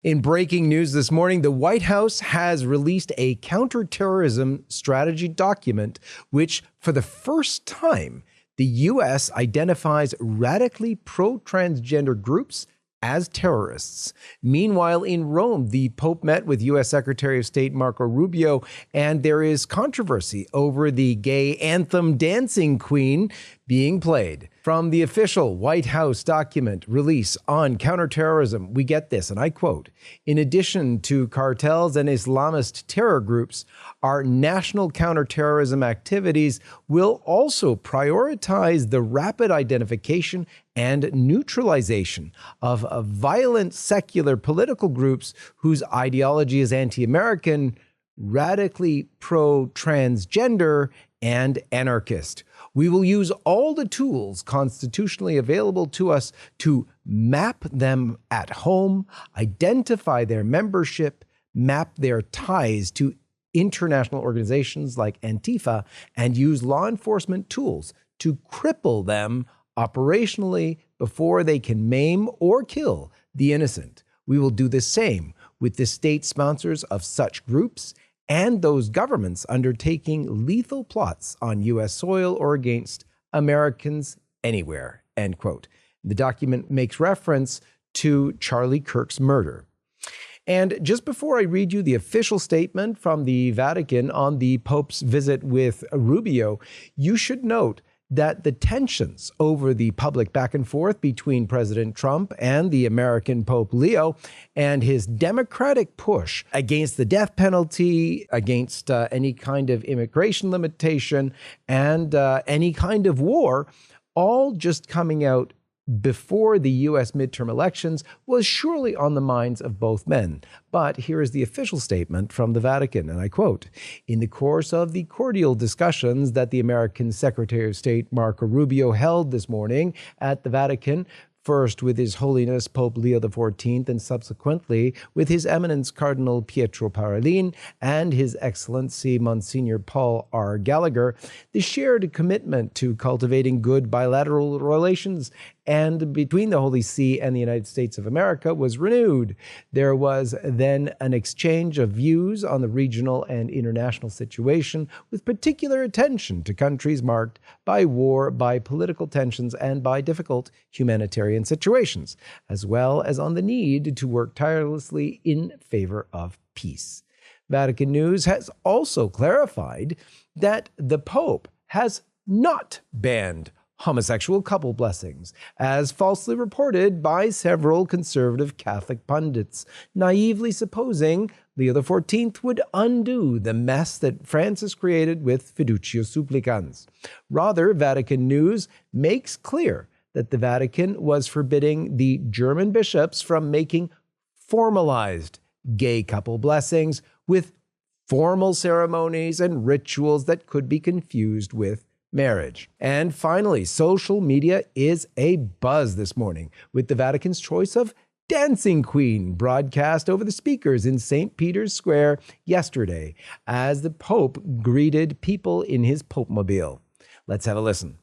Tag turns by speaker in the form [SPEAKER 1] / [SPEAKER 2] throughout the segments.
[SPEAKER 1] In breaking news this morning, the White House has released a counterterrorism strategy document, which, for the first time, the U.S. identifies radically pro-transgender groups as terrorists. Meanwhile, in Rome, the Pope met with U.S. Secretary of State Marco Rubio, and there is controversy over the gay anthem Dancing Queen being played. From the official White House document release on counterterrorism, we get this, and I quote, "In addition to cartels and Islamist terror groups, our national counterterrorism activities will also prioritize the rapid identification and neutralization of violent secular political groups whose ideology is anti-American, radically pro-transgender, and anarchist. We will use all the tools constitutionally available to us to map them at home, identify their membership, map their ties to international organizations like Antifa, and use law enforcement tools to cripple them operationally before they can maim or kill the innocent. We will do the same with the state sponsors of such groups and those governments undertaking lethal plots on U.S. soil or against Americans anywhere," end quote. The document makes reference to Charlie Kirk's murder. And just before I read you the official statement from the Vatican on the Pope's visit with Rubio, you should note that the tensions over the public back and forth between President Trump and the American Pope Leo and his democratic push against the death penalty, against any kind of immigration limitation, and any kind of war, all just coming out before the U.S. midterm elections, was surely on the minds of both men. But here is the official statement from the Vatican, and I quote, "In the course of the cordial discussions that the American Secretary of State Marco Rubio held this morning at the Vatican, first with His Holiness Pope Leo XIV and subsequently with His Eminence Cardinal Pietro Parolin and His Excellency Monsignor Paul R. Gallagher, the shared commitment to cultivating good bilateral relations and between the Holy See and the United States of America was renewed. There was then an exchange of views on the regional and international situation, with particular attention to countries marked by war, by political tensions, and by difficult humanitarian situations, as well as on the need to work tirelessly in favor of peace." Vatican News has also clarified that the Pope has not banned homosexual couple blessings, as falsely reported by several conservative Catholic pundits, naively supposing Leo XIV would undo the mess that Francis created with Fiducia Supplicans. Rather, Vatican News makes clear that the Vatican was forbidding the German bishops from making formalized gay couple blessings with formal ceremonies and rituals that could be confused with marriage. And finally, social media is a buzz this morning with the Vatican's choice of Dancing Queen broadcast over the speakers in St. Peter's Square yesterday as the Pope greeted people in his Pope-mobile. Let's have a listen.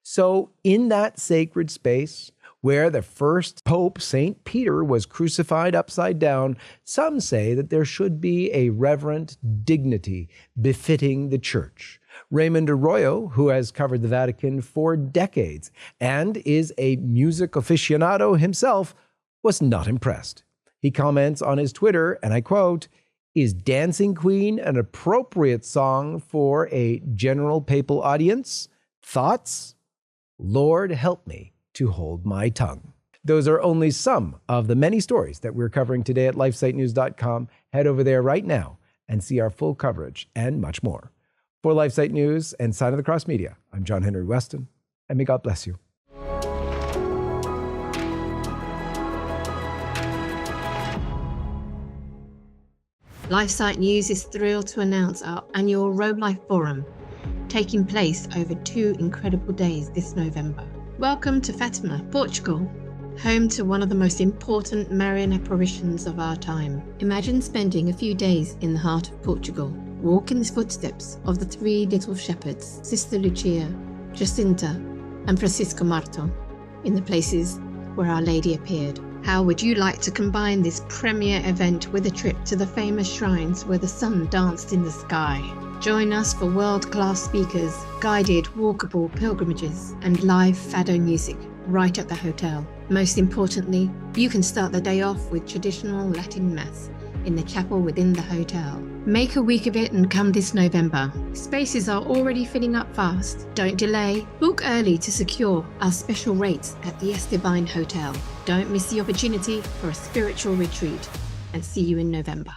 [SPEAKER 1] So in that sacred space where the first Pope, St. Peter, was crucified upside down, some say that there should be a reverent dignity befitting the Church. Raymond Arroyo, who has covered the Vatican for decades and is a music aficionado himself, was not impressed. He comments on his Twitter, and I quote, "Is Dancing Queen an appropriate song for a general papal audience? Thoughts? Lord, help me to hold my tongue." Those are only some of the many stories that we're covering today at LifeSiteNews.com. Head over there right now and see our full coverage and much more. For LifeSite News and Sign of the Cross Media, I'm John Henry Weston, and may God bless you.
[SPEAKER 2] LifeSite News is thrilled to announce our annual Pro-Life Forum, taking place over 2 incredible days this November. Welcome to Fatima, Portugal, home to one of the most important Marian apparitions of our time. Imagine spending a few days in the heart of Portugal. Walk in the footsteps of the 3 little shepherds, Sister Lucia, Jacinta, and Francisco Marto, in the places where Our Lady appeared. How would you like to combine this premier event with a trip to the famous shrines where the sun danced in the sky? Join us for world-class speakers, guided walkable pilgrimages, and live fado music right at the hotel. Most importantly, you can start the day off with traditional Latin Mass in the chapel within the hotel. Make a week of it and come this November. Spaces are already filling up fast. Don't delay. Book early to secure our special rates at the Estevine Hotel. Don't miss the opportunity for a spiritual retreat, and see you in November.